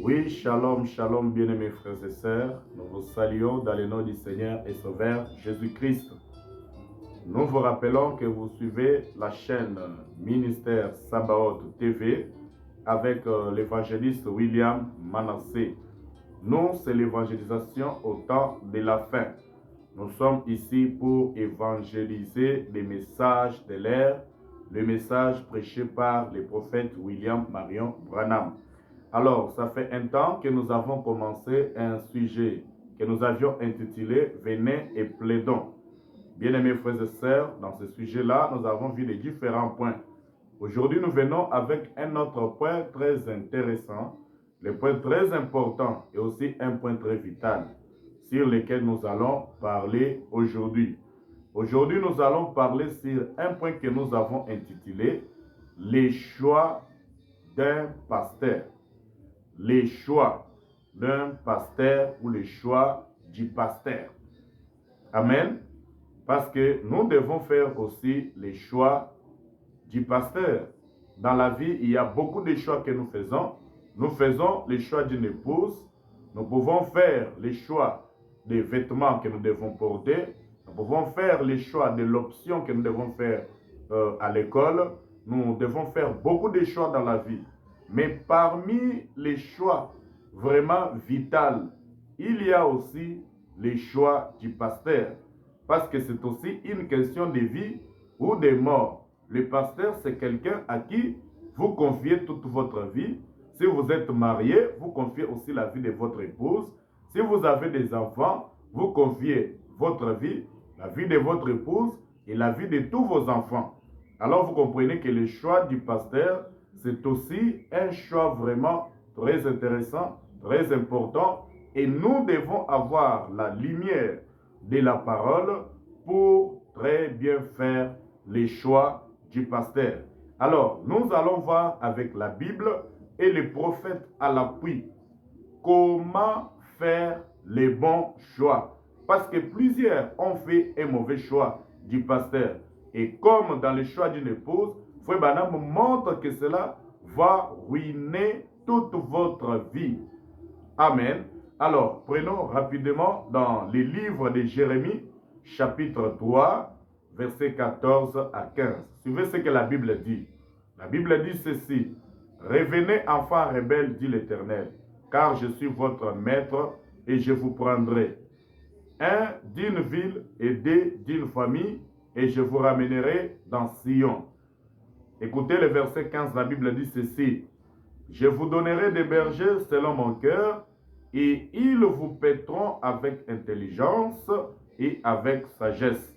Oui, shalom, shalom, bien-aimés frères et sœurs. Nous vous saluons dans le nom du Seigneur et Sauveur Jésus-Christ. Nous vous rappelons que vous suivez la chaîne Ministère Sabaoth TV avec l'évangéliste William Manassé. Nous, c'est l'évangélisation au temps de la fin. Nous sommes ici pour évangéliser les messages de l'ère, le message prêché par le prophète William Marion Branham. Alors, ça fait un temps que nous avons commencé un sujet que nous avions intitulé « Venez et plaidons ». Bien-aimés frères et sœurs, dans ce sujet-là, nous avons vu les différents points. Aujourd'hui, nous venons avec un autre point très intéressant, le point très important et aussi un point très vital sur lequel nous allons parler aujourd'hui. Aujourd'hui, nous allons parler sur un point que nous avons intitulé « Les choix d'un pasteur ». Les choix d'un pasteur ou les choix du pasteur. Amen. Parce que nous devons faire aussi les choix du pasteur. Dans la vie, il y a beaucoup de choix que nous faisons. Nous faisons les choix d'une épouse. Nous pouvons faire les choix des vêtements que nous devons porter. Nous pouvons faire les choix de l'option que nous devons faire à l'école. Nous devons faire beaucoup de choix dans la vie. Mais parmi les choix vraiment vitaux, il y a aussi les choix du pasteur. Parce que c'est aussi une question de vie ou de mort. Le pasteur, c'est quelqu'un à qui vous confiez toute votre vie. Si vous êtes marié, vous confiez aussi la vie de votre épouse. Si vous avez des enfants, vous confiez votre vie, la vie de votre épouse et la vie de tous vos enfants. Alors vous comprenez que le choix du pasteur, c'est aussi un choix vraiment très intéressant, très important. Et nous devons avoir la lumière de la parole pour très bien faire les choix du pasteur. Alors, nous allons voir avec la Bible et les prophètes à l'appui comment faire les bons choix. Parce que plusieurs ont fait un mauvais choix du pasteur. Et comme dans le choix d'une épouse, Frère Branham montre que cela va ruiner toute votre vie. Amen. Alors, prenons rapidement dans les livres de Jérémie, chapitre 3, versets 14 à 15. Suivez ce que la Bible dit. La Bible dit ceci. « Revenez, enfants rebelles, dit l'Éternel, car je suis votre maître et je vous prendrai. Un d'une ville et deux d'une famille, et je vous ramènerai dans Sion. » Écoutez le verset 15, la Bible dit ceci. « Je vous donnerai des bergers selon mon cœur, et ils vous paîtront avec intelligence et avec sagesse. »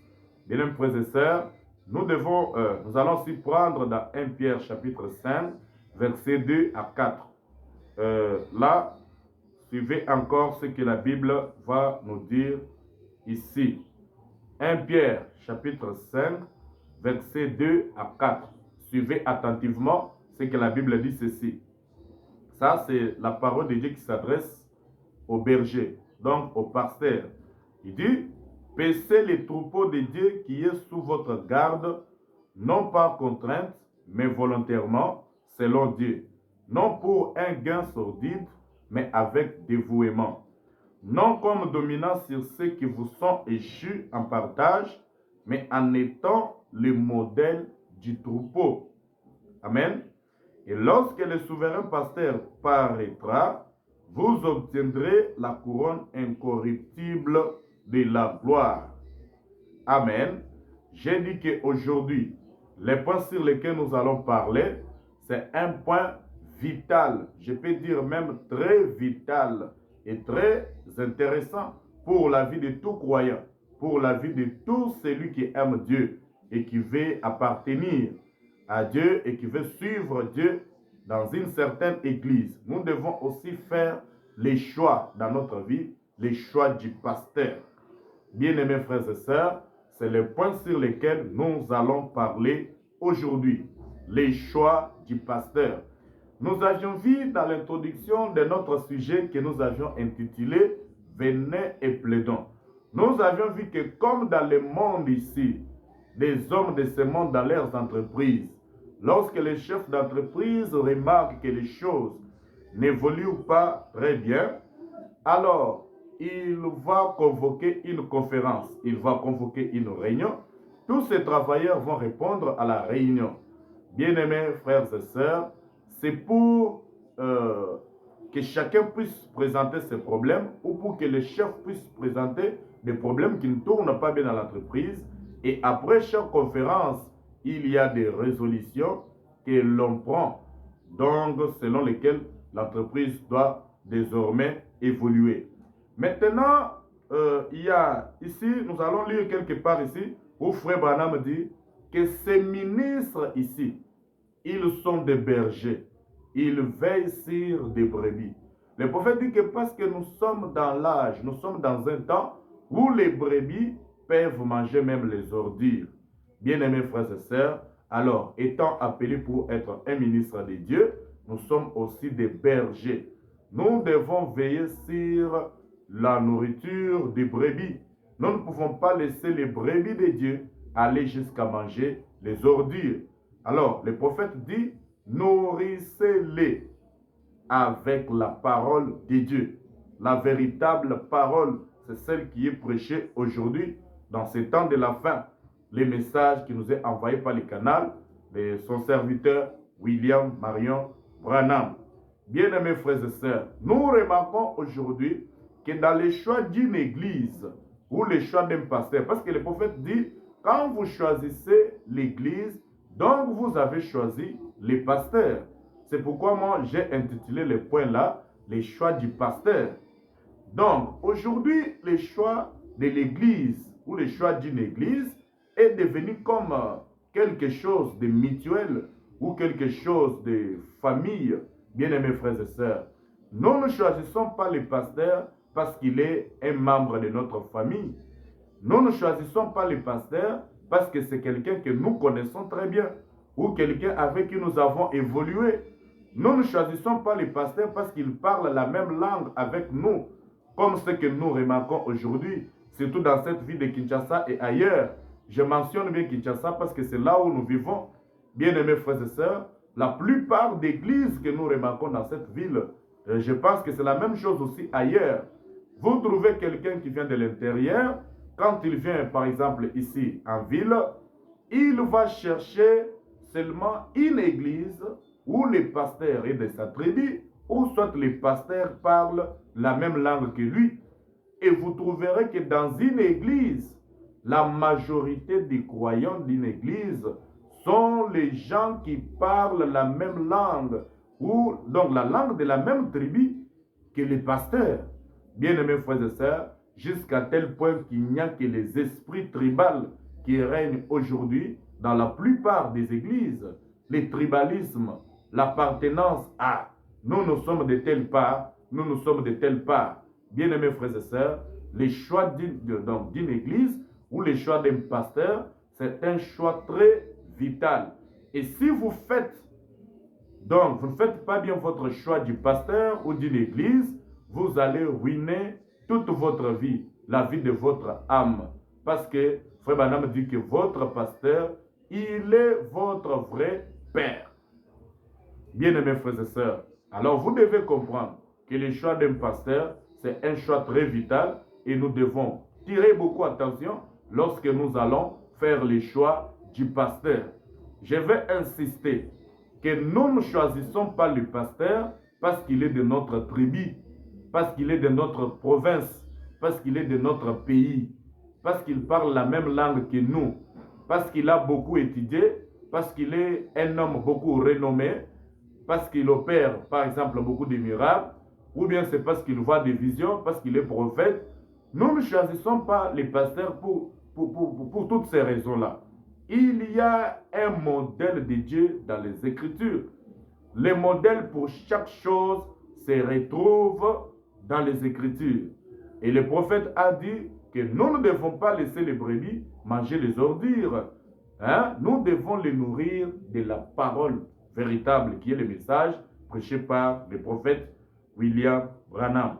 Bien, frères et sœurs, nous allons aussi prendre dans 1 Pierre chapitre 5, versets 2 à 4. Là, suivez encore ce que la Bible va nous dire ici. 1 Pierre chapitre 5, versets 2 à 4. Suivez attentivement ce que la Bible dit ceci. Ça, c'est la parole de Dieu qui s'adresse au berger, donc au pasteur. Il dit, paissez les troupeaux de Dieu qui est sous votre garde, non par contrainte, mais volontairement, selon Dieu. Non pour un gain sordide, mais avec dévouement. Non comme dominant sur ceux qui vous sont échus en partage, mais en étant le modèle du troupeau. Amen. Et lorsque le souverain pasteur paraîtra, vous obtiendrez la couronne incorruptible de la gloire. Amen. J'ai dit qu'aujourd'hui, les points sur lesquels nous allons parler, c'est un point vital, je peux dire même très vital et très intéressant pour la vie de tout croyant, pour la vie de tout celui qui aime Dieu et qui veut appartenir à Dieu et qui veut suivre Dieu dans une certaine église. Nous devons aussi faire les choix dans notre vie, les choix du pasteur. Bien-aimés frères et sœurs, c'est le point sur lequel nous allons parler aujourd'hui, les choix du pasteur. Nous avions vu dans l'introduction de notre sujet que nous avions intitulé « Venez et plaidons ». Nous avions vu que comme dans le monde ici, des hommes de ce monde dans leurs entreprises, lorsque les chefs d'entreprise remarquent que les choses n'évolue pas très bien, alors il va convoquer une conférence, il va convoquer une réunion. Tous ces travailleurs vont répondre à la réunion. Bien-aimés frères et sœurs, c'est pour que chacun puisse présenter ses problèmes ou pour que le chef puisse présenter des problèmes qui ne tournent pas bien dans l'entreprise. Et après chaque conférence, il y a des résolutions que l'on prend, donc selon lesquelles l'entreprise doit désormais évoluer. Maintenant, il y a ici, nous allons lire quelque part ici, où Frère Branham dit que ces ministres ici, ils sont des bergers. Ils veillent sur des brebis. Le prophète dit que parce que nous sommes dans l'âge, nous sommes dans un temps où les brebis peuvent manger même les ordures. Bien-aimés frères et sœurs, alors, étant appelés pour être un ministre de Dieu, nous sommes aussi des bergers. Nous devons veiller sur la nourriture des brebis. Nous ne pouvons pas laisser les brebis de Dieu aller jusqu'à manger les ordures. Alors, le prophète dit, nourrissez-les avec la parole de Dieu. La véritable parole, c'est celle qui est prêchée aujourd'hui, dans ces temps de la fin. Les messages qui nous est envoyés par le canal de son serviteur William Marion Branham. Bien-aimés frères et sœurs, nous remarquons aujourd'hui que dans les choix d'une église ou les choix d'un pasteur, parce que le prophète dit, quand vous choisissez l'église, donc vous avez choisi les pasteurs. C'est pourquoi moi j'ai intitulé le point là, les choix du pasteur. Donc aujourd'hui, le choix de l'église ou le choix d'une église est devenu comme quelque chose de mutuel ou quelque chose de famille. Bien-aimés frères et sœurs, nous ne choisissons pas le pasteur parce qu'il est un membre de notre famille. Nous ne choisissons pas le pasteur parce que c'est quelqu'un que nous connaissons très bien ou quelqu'un avec qui nous avons évolué. Nous ne choisissons pas le pasteur parce qu'il parle la même langue avec nous, comme ce que nous remarquons aujourd'hui, surtout dans cette ville de Kinshasa et ailleurs. Je mentionne bien Kinshasa parce que c'est là où nous vivons. Bien-aimés frères et sœurs, la plupart des églises que nous remarquons dans cette ville, je pense que c'est la même chose aussi ailleurs. Vous trouvez quelqu'un qui vient de l'intérieur, quand il vient par exemple ici en ville, il va chercher seulement une église où le pasteur est de sa tribu, ou soit les pasteurs parlent la même langue que lui. Et vous trouverez que dans une église, la majorité des croyants d'une église sont les gens qui parlent la même langue, ou donc la langue de la même tribu que les pasteurs. Bien-aimés frères et sœurs, jusqu'à tel point qu'il n'y a que les esprits tribaux qui règnent aujourd'hui dans la plupart des églises. Le tribalisme, l'appartenance à nous sommes de telle part, nous sommes de telle part. Bien-aimés frères et sœurs, les choix d'une église ou les choix d'un pasteur, c'est un choix très vital. Et si vous faites, donc vous ne faites pas bien votre choix du pasteur ou d'une église, vous allez ruiner toute votre vie, la vie de votre âme. Parce que Frère Branham dit que votre pasteur, il est votre vrai père. Bien-aimés frères et sœurs, alors vous devez comprendre que le choix d'un pasteur, c'est un choix très vital et nous devons tirer beaucoup attention lorsque nous allons faire le choix du pasteur. Je vais insister que nous ne choisissons pas le pasteur parce qu'il est de notre tribu, parce qu'il est de notre province, parce qu'il est de notre pays, parce qu'il parle la même langue que nous, parce qu'il a beaucoup étudié, parce qu'il est un homme beaucoup renommé, parce qu'il opère, par exemple, beaucoup de miracles, ou bien c'est parce qu'il voit des visions, parce qu'il est prophète. Nous ne choisissons pas les pasteurs pour toutes ces raisons-là. Il y a un modèle de Dieu dans les Écritures. Les modèles pour chaque chose se retrouvent dans les Écritures. Et le prophète a dit que nous ne devons pas laisser les brebis manger les ordures. Nous devons les nourrir de la parole véritable qui est le message prêché par le prophète William Branham.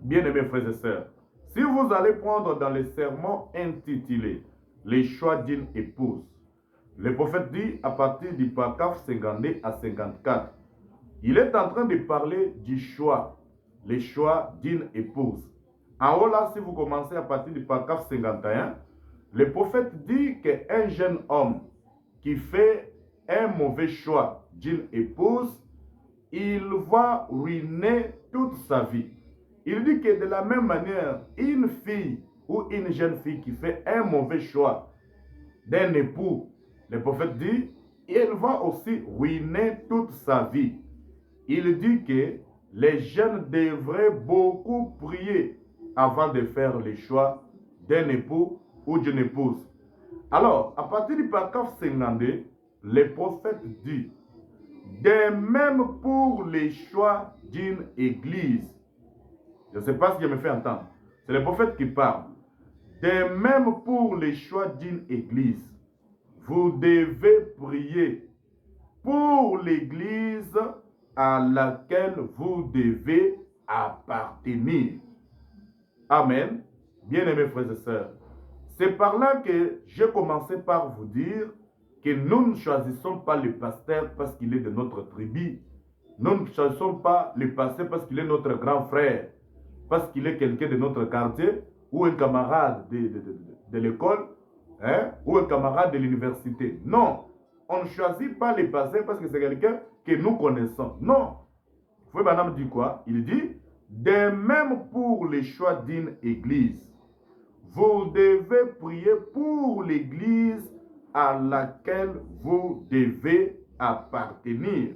Bien-aimés frères et sœurs, si vous allez prendre dans les sermons intitulés Les choix d'une épouse, le prophète dit à partir du paragraphe 52 à 54, Il est en train de parler du choix, le choix d'une épouse. En haut là, si vous commencez à partir du paragraphe 51, le prophète dit qu'un jeune homme qui fait un mauvais choix d'une épouse, il va ruiner toute sa vie. Il dit que de la même manière, une fille ou une jeune fille qui fait un mauvais choix d'un époux, le prophète dit, elle va aussi ruiner toute sa vie. Il dit que les jeunes devraient beaucoup prier avant de faire le choix d'un époux ou d'une épouse. Alors, à partir du paragraphe 52, le prophète dit, de même pour les choix d'une église. Je ne sais pas si je me fais entendre. C'est le prophète qui parle. De même pour les choix d'une église, vous devez prier pour l'église à laquelle vous devez appartenir. Amen. Bien-aimés frères et sœurs, c'est par là que j'ai commencé par vous dire que nous ne choisissons pas le pasteur parce qu'il est de notre tribu. Nous ne choisissons pas le pasteur parce qu'il est notre grand frère, parce qu'il est quelqu'un de notre quartier ou un camarade de l'école, hein, ou un camarade de l'université. Non, on ne choisit pas le pasteur parce que c'est quelqu'un que nous connaissons. Non. Vous voyez, madame dit quoi? Il dit, de même pour le choix d'une église, vous devez prier pour l'église à laquelle vous devez appartenir.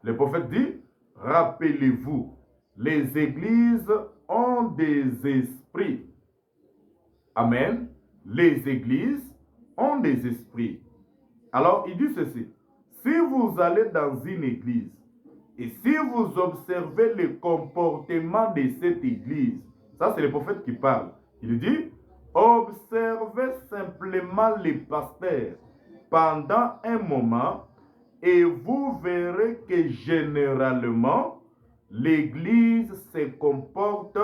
Le prophète dit, rappelez-vous, les églises ont des esprits. Amen. Les églises ont des esprits. Alors, il dit ceci, si vous allez dans une église et si vous observez le comportement de cette église, ça c'est le prophète qui parle, il dit, observez simplement les pasteurs pendant un moment et vous verrez que généralement, l'église se comporte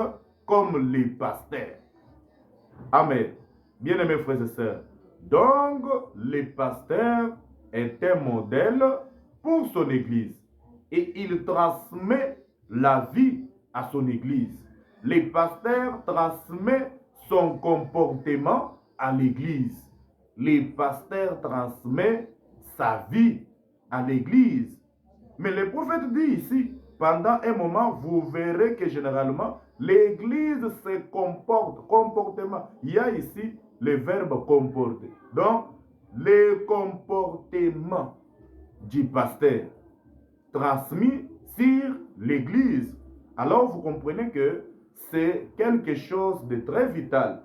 comme les pasteurs. Amen. Bien-aimés frères et sœurs, donc le pasteur est un modèle pour son église et il transmet la vie à son église. Le pasteur transmet son comportement à l'église. Le pasteur transmet sa vie à l'église. Mais le prophète dit ici, pendant un moment, vous verrez que généralement, l'église se comporte, comportement. Il y a ici le verbe comporter. Donc, le comportement du pasteur transmis sur l'église. Alors, vous comprenez que c'est quelque chose de très vital.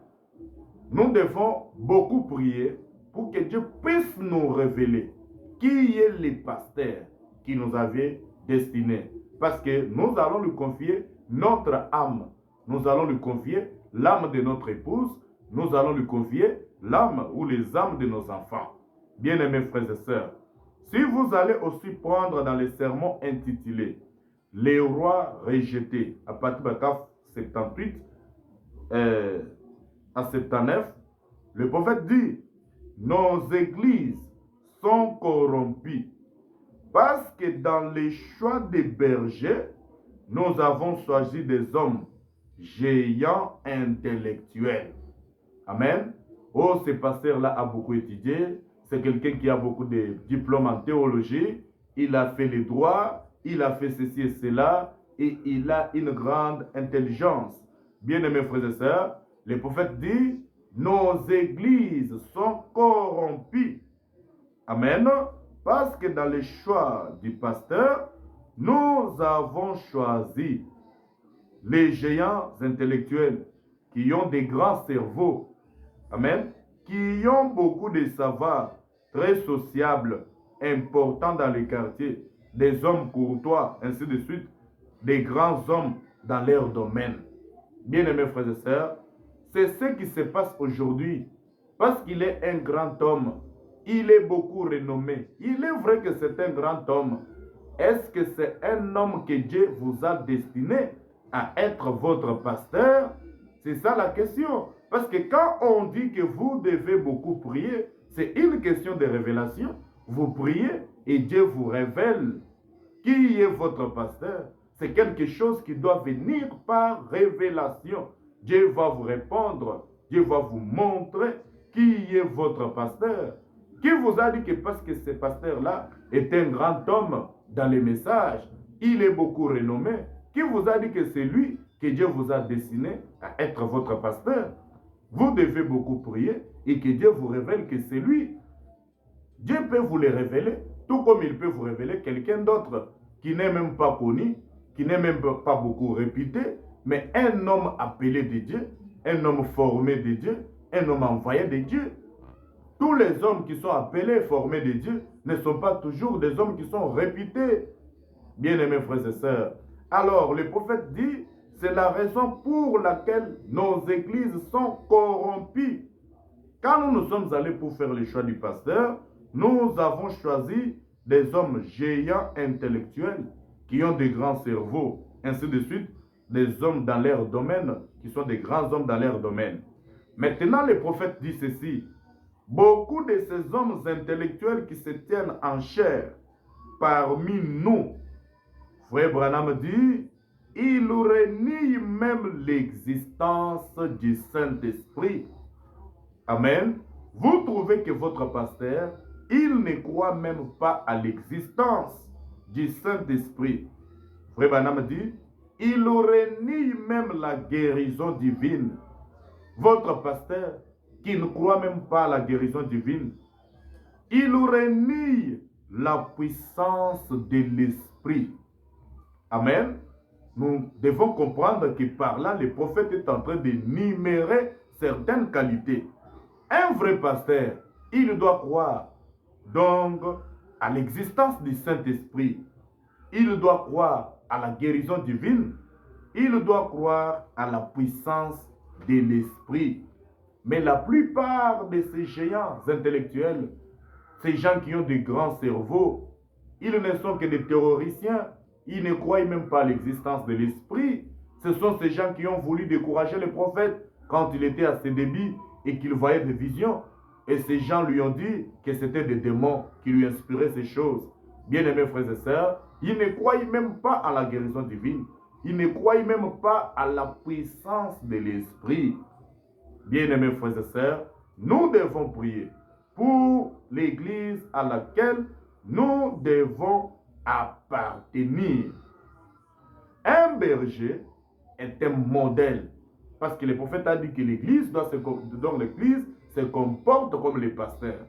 Nous devons beaucoup prier pour que Dieu puisse nous révéler qui est le pasteur qui nous avait destiné. Parce que nous allons lui confier notre âme. Nous allons lui confier l'âme de notre épouse. Nous allons lui confier l'âme ou les âmes de nos enfants. Bien-aimés frères et sœurs, si vous allez aussi prendre dans les sermons intitulés « Les rois rejetés » à partir de 78 à 79, le prophète dit « Nos églises sont corrompues parce que dans les choix des bergers, nous avons choisi des hommes géants intellectuels. » Amen. Oh, ce pasteur-là a beaucoup étudié. C'est quelqu'un qui a beaucoup de diplômes en théologie. Il a fait les droits. Il a fait ceci et cela. Et il a une grande intelligence. Bien-aimés frères et sœurs, le prophète dit, nos églises sont corrompues. Amen. Parce que dans le choix du pasteur, nous avons choisi les géants intellectuels qui ont des grands cerveaux. Amen. Qui ont beaucoup de savoir, très sociables, importants dans les quartiers, des hommes courtois, ainsi de suite, des grands hommes dans leur domaine. Bien-aimés frères et sœurs, c'est ce qui se passe aujourd'hui. Parce qu'il est un grand homme, il est beaucoup renommé. Il est vrai que c'est un grand homme. Est-ce que c'est un homme que Dieu vous a destiné à être votre pasteur? C'est ça la question. Parce que quand on dit que vous devez beaucoup prier, c'est une question de révélation. Vous priez et Dieu vous révèle qui est votre pasteur? C'est quelque chose qui doit venir par révélation. Dieu va vous répondre, Dieu va vous montrer qui est votre pasteur. Qui vous a dit que parce que ce pasteur-là est un grand homme dans les messages, il est beaucoup renommé? Qui vous a dit que c'est lui que Dieu vous a destiné à être votre pasteur? Vous devez beaucoup prier et que Dieu vous révèle que c'est lui. Dieu peut vous le révéler, tout comme il peut vous révéler quelqu'un d'autre qui n'est même pas connu, qui n'est même pas beaucoup réputé, mais un homme appelé de Dieu, un homme formé de Dieu, un homme envoyé de Dieu. Tous les hommes qui sont appelés, formés de Dieu, ne sont pas toujours des hommes qui sont réputés. Bien-aimés frères et sœurs, alors le prophète dit, c'est la raison pour laquelle nos églises sont corrompues. Quand nous sommes allés pour faire le choix du pasteur, nous avons choisi des hommes géants intellectuels qui ont de grands cerveaux, ainsi de suite, des hommes dans leur domaine, qui sont des grands hommes dans leur domaine. Maintenant, le prophète dit ceci, beaucoup de ces hommes intellectuels qui se tiennent en chair parmi nous, Frère Branham dit, il renie même l'existence du Saint-Esprit. Amen. Vous trouvez que votre pasteur, il ne croit même pas à l'existence du Saint-Esprit. Frère Branham dit, il renie même la guérison divine. Votre pasteur, qui ne croit même pas à la guérison divine, il renie la puissance de l'Esprit. Amen. Nous devons comprendre que par là, le prophète est en train de numérer certaines qualités. Un vrai pasteur, il doit croire donc à l'existence du Saint-Esprit. Il doit croire à la guérison divine. Il doit croire à la puissance de l'Esprit. Mais la plupart de ces géants intellectuels, ces gens qui ont de grands cerveaux, ils ne sont que des théoriciens. Ils ne croient même pas à l'existence de l'Esprit. Ce sont ces gens qui ont voulu décourager le prophète quand il était à ses débuts et qu'il voyait des visions. Et ces gens lui ont dit que c'était des démons qui lui inspiraient ces choses. Bien-aimés frères et sœurs, ils ne croient même pas à la guérison divine. Ils ne croient même pas à la puissance de l'Esprit. Bien-aimés frères et sœurs, nous devons prier pour l'Église à laquelle nous devons appartenir. Un berger est un modèle. Parce que le prophète a dit que l'Église se comporte comme les pasteurs.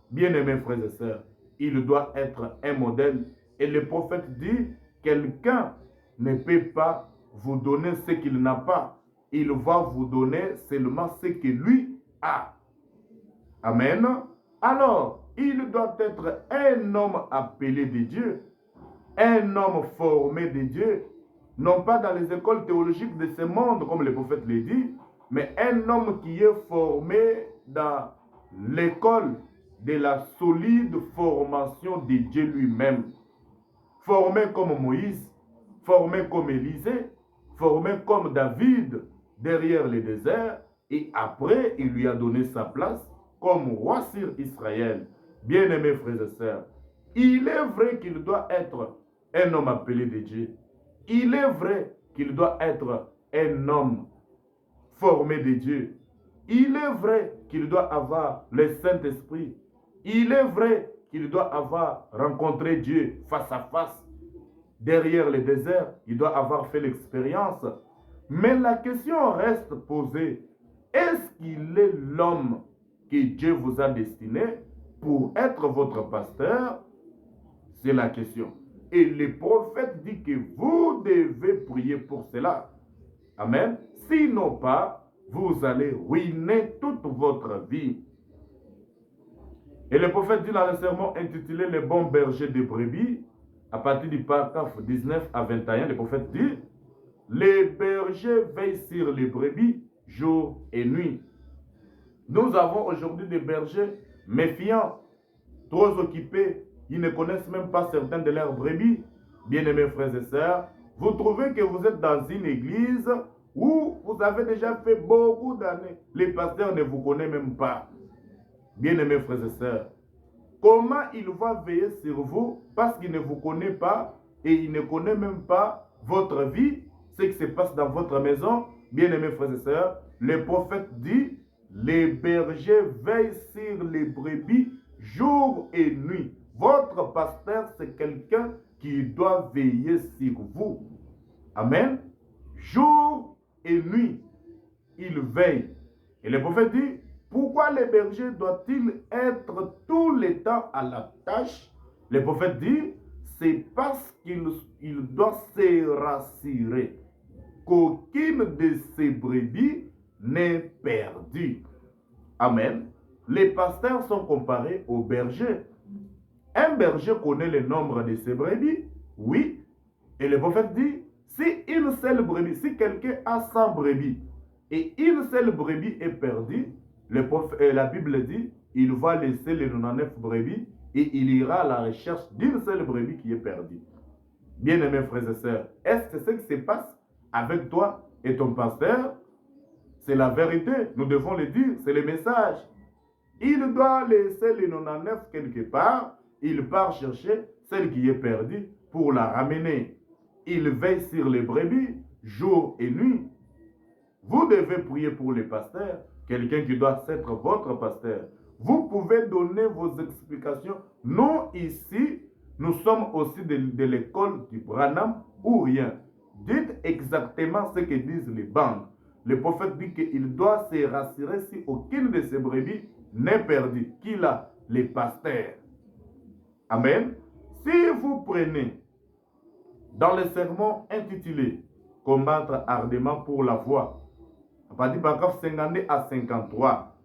Bien-aimés frères et sœurs, il doit être un modèle. Et le prophète dit, quelqu'un ne peut pas vous donner ce qu'il n'a pas. Il va vous donner seulement ce que lui a. Amen. Alors, il doit être un homme appelé de Dieu, un homme formé de Dieu, non pas dans les écoles théologiques de ce monde, comme le prophète le dit, mais un homme qui est formé dans l'école de la solide formation de Dieu lui-même. Formé comme Moïse, formé comme Élisée, formé comme David derrière le désert, et après il lui a donné sa place comme roi sur Israël. Bien-aimés frères et sœurs, il est vrai qu'il doit être un homme appelé de Dieu. Il est vrai qu'il doit être un homme formé de Dieu. Il est vrai qu'il doit avoir le Saint-Esprit. Il est vrai qu'il doit avoir rencontré Dieu face à face. Derrière le désert, il doit avoir fait l'expérience. Mais la question reste posée. Est-ce qu'il est l'homme que Dieu vous a destiné pour être votre pasteur? C'est la question. Et le prophète dit que vous devez prier pour cela. Amen. Sinon pas, vous allez ruiner toute votre vie. Et le prophète dit dans le sermon intitulé « Les bons bergers de brebis », à partir du paragraphe 19 à 21, le prophète dit « Les bergers veillent sur les brebis jour et nuit. » Nous avons aujourd'hui des bergers méfiants, trop occupés. Ils ne connaissent même pas certains de leurs brebis. Bien-aimés frères et sœurs, vous trouvez que vous êtes dans une église où vous avez déjà fait beaucoup d'années. Les pasteurs ne vous connaissent même pas. Bien-aimés frères et sœurs, comment il va veiller sur vous parce qu'il ne vous connaît pas et il ne connaît même pas votre vie, ce qui se passe dans votre maison. Bien-aimés frères et sœurs, le prophète dit, les bergers veillent sur les brebis jour et nuit. Votre pasteur, c'est quelqu'un qui doit veiller sur vous. Amen. Jour et nuit, il veille. Et le prophète dit, pourquoi les bergers doivent-ils être tout le temps à la tâche? Le prophète dit, c'est parce qu'il doit se rassurer qu'aucune de ces brebis n'est perdue. Amen. Les pasteurs sont comparés aux bergers. Un berger connaît le nombre de ses brebis, oui. Et le prophète dit, si une seule brebis, si quelqu'un a 100 brebis et une seule brebis est perdue, la Bible dit, il va laisser les 99 brebis et il ira à la recherche d'une seule brebis qui est perdue. Bien-aimés frères et sœurs, est-ce que c'est ce qui se passe avec toi et ton pasteur? C'est la vérité, nous devons le dire, c'est le message. Il doit laisser les 99 quelque part, il part chercher celle qui est perdue pour la ramener. Il veille sur les brebis, jour et nuit. Vous devez prier pour les pasteurs, quelqu'un qui doit être votre pasteur. Vous pouvez donner vos explications. Nous, ici, nous sommes aussi de l'école du Branham ou rien. Dites exactement ce que disent les bandes. Le prophète dit qu'il doit se rassurer si aucune de ses brebis n'est perdue. Qu'il a? Les pasteurs. Amen. Si vous prenez dans le sermon intitulé « Combattre ardemment pour la foi », à partir du paragraphe 52 à 53,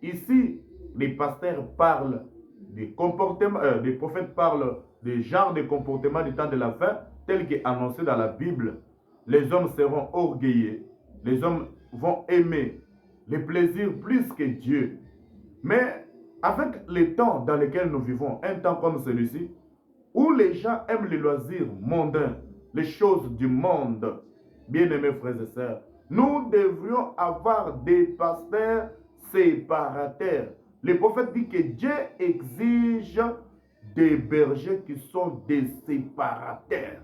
ici, les pasteurs parlent des comportements, les prophètes parlent des genres de comportements du temps de la fin, tels qu'annoncés dans la Bible. Les hommes seront orgueilleux, les hommes vont aimer les plaisirs plus que Dieu. Mais avec les temps dans lesquels nous vivons, un temps comme celui-ci, où les gens aiment les loisirs mondains, les choses du monde, bien-aimés frères et sœurs, nous devrions avoir des pasteurs séparateurs. Le prophète dit que Dieu exige des bergers qui sont des séparateurs.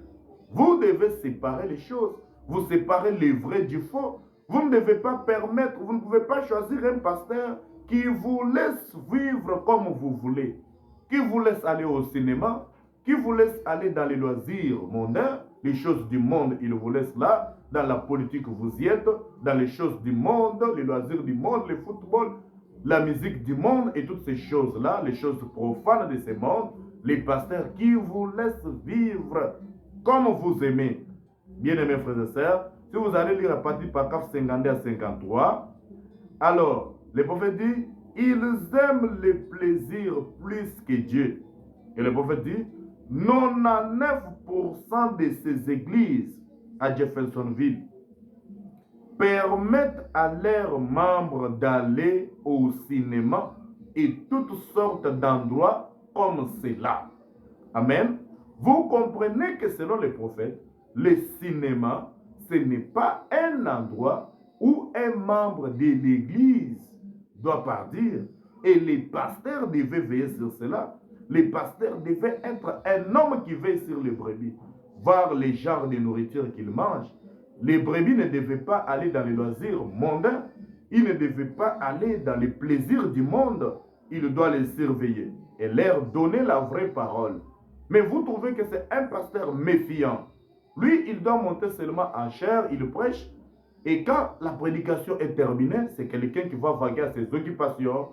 Vous devez séparer les choses. Vous séparez le vrai du faux. Vous ne devez pas permettre, vous ne pouvez pas choisir un pasteur qui vous laisse vivre comme vous voulez, qui vous laisse aller au cinéma, qui vous laisse aller dans les loisirs mondains, les choses du monde, il vous laisse là. Dans la politique, vous y êtes. Dans les choses du monde, les loisirs du monde, le football, la musique du monde et toutes ces choses-là, les choses profanes de ce monde, les pasteurs qui vous laissent vivre comme vous aimez. Bien-aimés frères et sœurs, si vous allez lire à partir du paragraphe 52 à 53, alors, le prophète dit, ils aiment les plaisirs plus que Dieu. Et le prophète dit, 99% de ces églises à Jeffersonville permettent à leurs membres d'aller au cinéma et toutes sortes d'endroits comme cela. Amen. Vous comprenez que selon les prophètes, le cinéma, ce n'est pas un endroit où un membre de l'église doit partir. Et les pasteurs devaient veiller sur cela. Les pasteurs devaient être un homme qui veille sur les brebis, voir les genres de nourriture qu'ils mangent. Les brebis ne devaient pas aller dans les loisirs mondains. Ils ne devaient pas aller dans les plaisirs du monde. Il doit les surveiller et leur donner la vraie parole. Mais vous trouvez que c'est un pasteur méfiant. Lui, il doit monter seulement en chair, il prêche. Et quand la prédication est terminée, c'est quelqu'un qui va vaguer à ses occupations.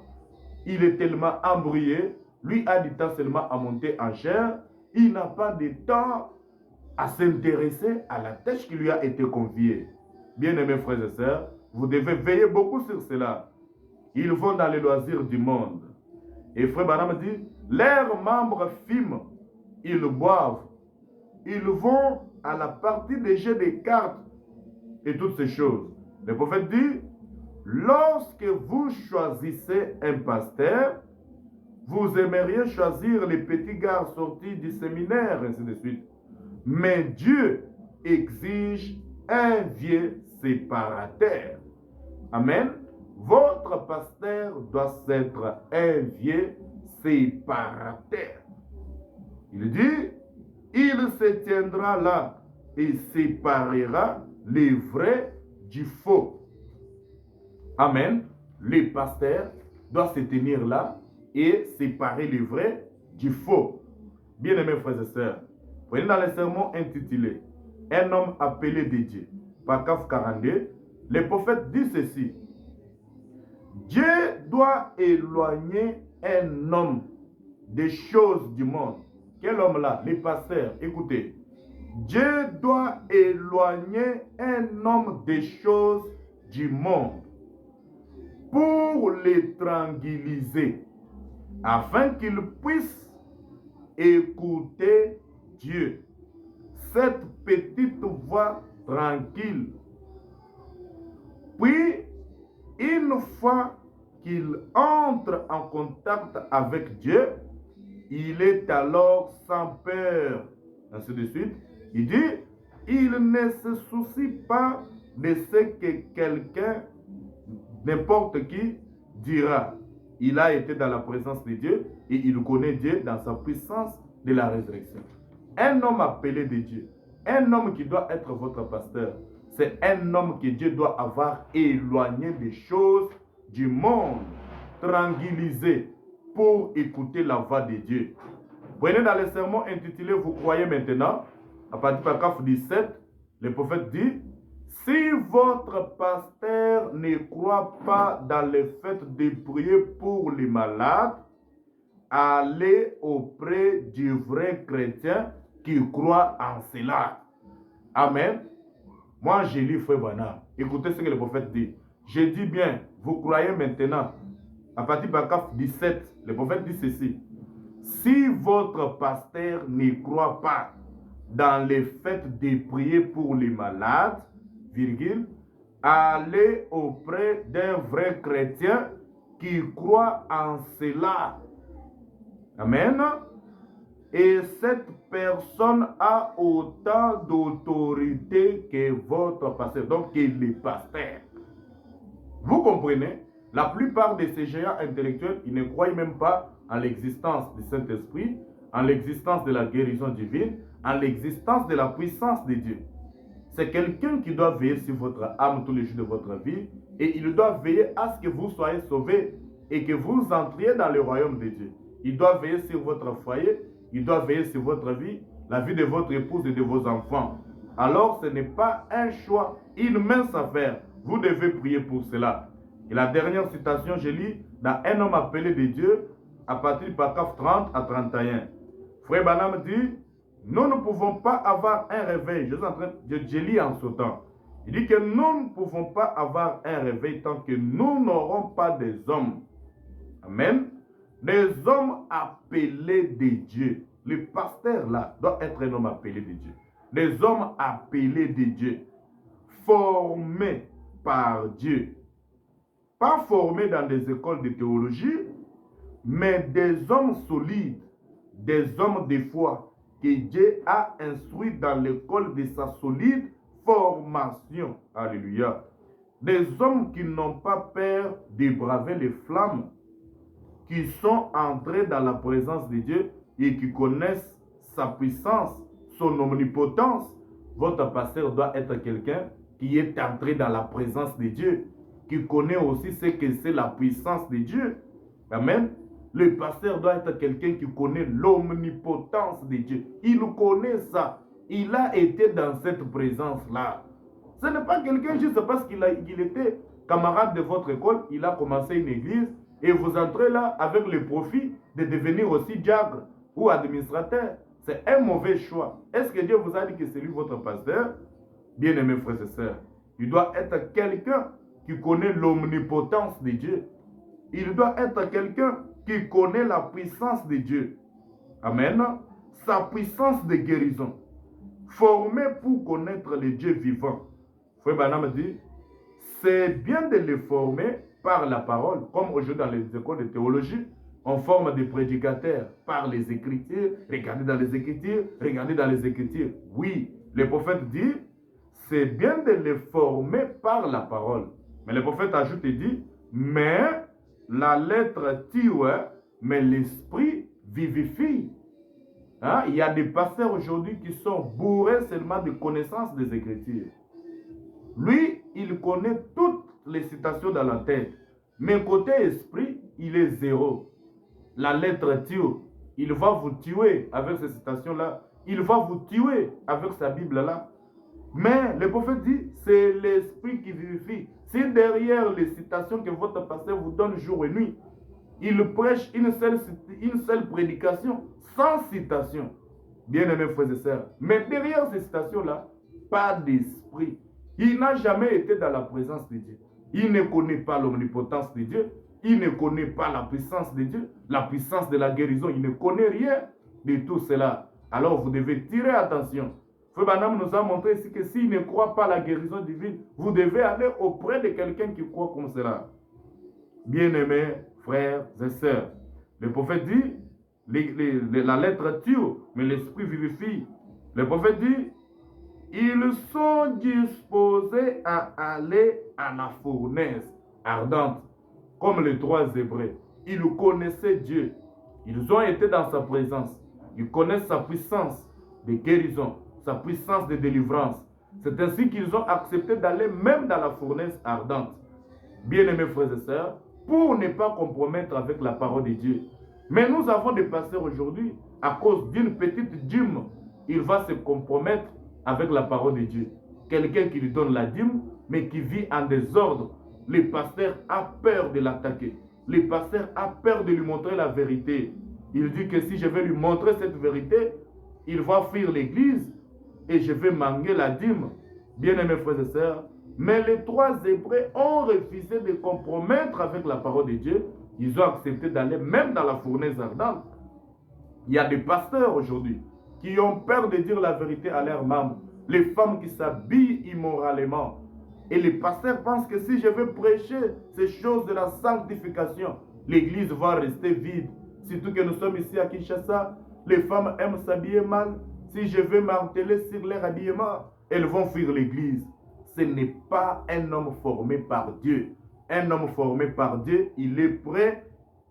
Il est tellement embrouillé. Lui a du temps seulement à monter en chair. Il n'a pas de temps à s'intéresser à la tâche qui lui a été confiée. Bien-aimés frères et sœurs, vous devez veiller beaucoup sur cela. Ils vont dans les loisirs du monde. Et frère Branham dit, leurs membres fument, ils boivent, ils vont à la partie des jeux de cartes et toutes ces choses. Le prophète dit, lorsque vous choisissez un pasteur, vous aimeriez choisir les petits gars sortis du séminaire, ainsi de suite. Mais Dieu exige un vieux séparateur. Amen. Votre pasteur doit être un vieux séparateur. Il dit, il se tiendra là et séparera les vrais du faux. Amen. Le pasteur doit se tenir là et séparer les vrais du faux. Bien-aimés frères et sœurs, prenez dans le sermon intitulé « Un homme appelé de Dieu », paragraphe 42, le prophète dit ceci: Dieu doit éloigner un homme des choses du monde. Quel homme là? Les pasteurs. Écoutez. Dieu doit éloigner un homme des choses du monde pour les tranquilliser, afin qu'il puisse écouter Dieu. Cette petite voix tranquille. Puis, une fois qu'il entre en contact avec Dieu, il est alors sans peur. Ainsi de suite. Il dit, il ne se soucie pas de ce que quelqu'un, n'importe qui, dira. Il a été dans la présence de Dieu et il connaît Dieu dans sa puissance de la résurrection. Un homme appelé de Dieu, un homme qui doit être votre pasteur, c'est un homme que Dieu doit avoir éloigné des choses du monde, tranquillisé pour écouter la voix de Dieu. Prenez dans le sermon intitulé « Vous croyez maintenant » à partir du paragraphe 17, le prophète dit « Si votre pasteur ne croit pas dans le fait de prier pour les malades, allez auprès du vrai chrétien qui croit en cela. » Amen. Moi, j'ai lu Frère Branham. Écoutez ce que le prophète dit. Je dis bien, vous croyez maintenant. À partir du paragraphe 17, le prophète dit ceci. Si votre pasteur ne croit pas dans le fait de prier pour les malades, virgule, allez auprès d'un vrai chrétien qui croit en cela. Amen. Et cette personne a autant d'autorité que votre pasteur, donc que les pasteurs. Vous comprenez? La plupart de ces géants intellectuels, ils ne croient même pas en l'existence du Saint-Esprit, en l'existence de la guérison divine, en l'existence de la puissance de Dieu. C'est quelqu'un qui doit veiller sur votre âme tous les jours de votre vie et il doit veiller à ce que vous soyez sauvés et que vous entriez dans le royaume de Dieu. Il doit veiller sur votre foyer, il doit veiller sur votre vie, la vie de votre épouse et de vos enfants. Alors ce n'est pas un choix, une mince affaire. Vous devez prier pour cela. Et la dernière citation, je lis dans Un homme appelé de Dieu, à partir du paragraphe 30 à 31. Frère Branham dit, nous ne pouvons pas avoir un réveil. Je lis en sautant. Il dit que nous ne pouvons pas avoir un réveil tant que nous n'aurons pas des hommes. Amen. Des hommes appelés de Dieu. Le pasteur là doit être un homme appelé de Dieu. Des hommes appelés de Dieu. Formés par Dieu. Pas formés dans des écoles de théologie, mais des hommes solides, des hommes de foi que Dieu a instruits dans l'école de sa solide formation. Alléluia. Des hommes qui n'ont pas peur de braver les flammes, qui sont entrés dans la présence de Dieu et qui connaissent sa puissance, son omnipotence. Votre pasteur doit être quelqu'un qui est entré dans la présence de Dieu, qui connaît aussi ce que c'est la puissance de Dieu. Amen. Le pasteur doit être quelqu'un qui connaît l'omnipotence de Dieu. Il connaît ça. Il a été dans cette présence-là. Ce n'est pas quelqu'un juste parce qu'il était camarade de votre école, il a commencé une église et vous entrez là avec le profit de devenir aussi diacre ou administrateur. C'est un mauvais choix. Est-ce que Dieu vous a dit que c'est lui votre pasteur? Bien-aimés frères et sœurs, il doit être quelqu'un qui connaît l'omnipotence de Dieu. Il doit être quelqu'un qui connaît la puissance de Dieu. Amen. Sa puissance de guérison. Formé pour connaître le Dieu vivant. Frère Branham dit, c'est bien de les former par la parole, comme aujourd'hui dans les écoles de théologie, on forme des prédicateurs par les Écritures. Regardez dans les Écritures, regardez dans les Écritures. Oui, le prophète dit, c'est bien de les former par la parole. Mais le prophète ajoute et dit, mais la lettre tue, mais l'esprit vivifie. Hein? Il y a des pasteurs aujourd'hui qui sont bourrés seulement de connaissances des Écritures. Lui, il connaît toutes les citations dans la tête. Mais côté esprit, il est zéro. La lettre tue. Il va vous tuer avec ces citations-là. Il va vous tuer avec sa Bible-là. Mais le prophète dit, c'est l'esprit qui vivifie. Si derrière les citations que votre pasteur vous donne jour et nuit, il prêche une seule prédication, sans citation, bien-aimés frères et sœurs. Mais derrière ces citations-là, pas d'esprit. Il n'a jamais été dans la présence de Dieu. Il ne connaît pas l'omnipotence de Dieu. Il ne connaît pas la puissance de Dieu, la puissance de la guérison. Il ne connaît rien de tout cela. Alors vous devez tirer attention. Frère Branham nous a montré ici que s'il ne croit pas à la guérison divine, vous devez aller auprès de quelqu'un qui croit comme cela. Bien-aimés frères et sœurs, le prophète dit, la lettre tue, mais l'esprit vivifie. Le prophète dit, ils sont disposés à aller à la fournaise ardente, comme les 3 Hébreux. Ils connaissaient Dieu. Ils ont été dans sa présence. Ils connaissent sa puissance de guérison, sa puissance de délivrance. C'est ainsi qu'ils ont accepté d'aller même dans la fournaise ardente. Bien-aimés frères et sœurs, pour ne pas compromettre avec la parole de Dieu. Mais nous avons des pasteurs aujourd'hui, à cause d'une petite dîme, il va se compromettre avec la parole de Dieu. Quelqu'un qui lui donne la dîme, mais qui vit en désordre. Le pasteur a peur de l'attaquer. Le pasteur a peur de lui montrer la vérité. Il dit que si je vais lui montrer cette vérité, il va fuir l'église et je vais manquer la dîme. Bien-aimés frères et sœurs, mais les 3 Hébreux ont refusé de compromettre avec la parole de Dieu. Ils ont accepté d'aller même dans la fournaise ardente. Il y a des pasteurs aujourd'hui qui ont peur de dire la vérité à leurs membres. Les femmes qui s'habillent immoralement. Et les pasteurs pensent que si je veux prêcher ces choses de la sanctification, l'église va rester vide. Surtout que nous sommes ici à Kinshasa, les femmes aiment s'habiller mal. Si je veux marteler sur leur habillement, elles vont fuir l'église. Ce n'est pas un homme formé par Dieu. Un homme formé par Dieu, il est prêt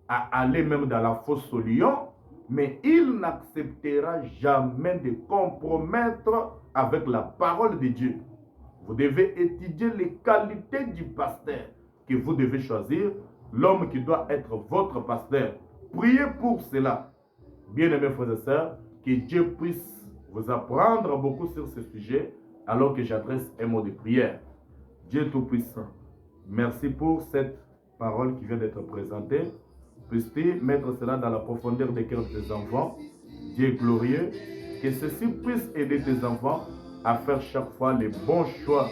à aller même dans la fosse au lion, mais il n'acceptera jamais de compromettre avec la parole de Dieu. Vous devez étudier les qualités du pasteur que vous devez choisir, l'homme qui doit être votre pasteur. Priez pour cela. Bien-aimés frères et sœurs, que Dieu puisse vous apprendre beaucoup sur ce sujet alors que j'adresse un mot de prière. Dieu Tout-Puissant, merci pour cette parole qui vient d'être présentée. Puisses-tu mettre cela dans la profondeur des cœurs de tes enfants. Dieu glorieux, que ceci puisse aider tes enfants à faire chaque fois les bons choix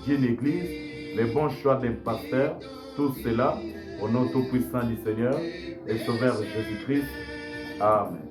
d'une église, les bons choix d'un pasteur. Tout cela au nom tout-puissant du Seigneur et Sauveur Jésus-Christ. Amen.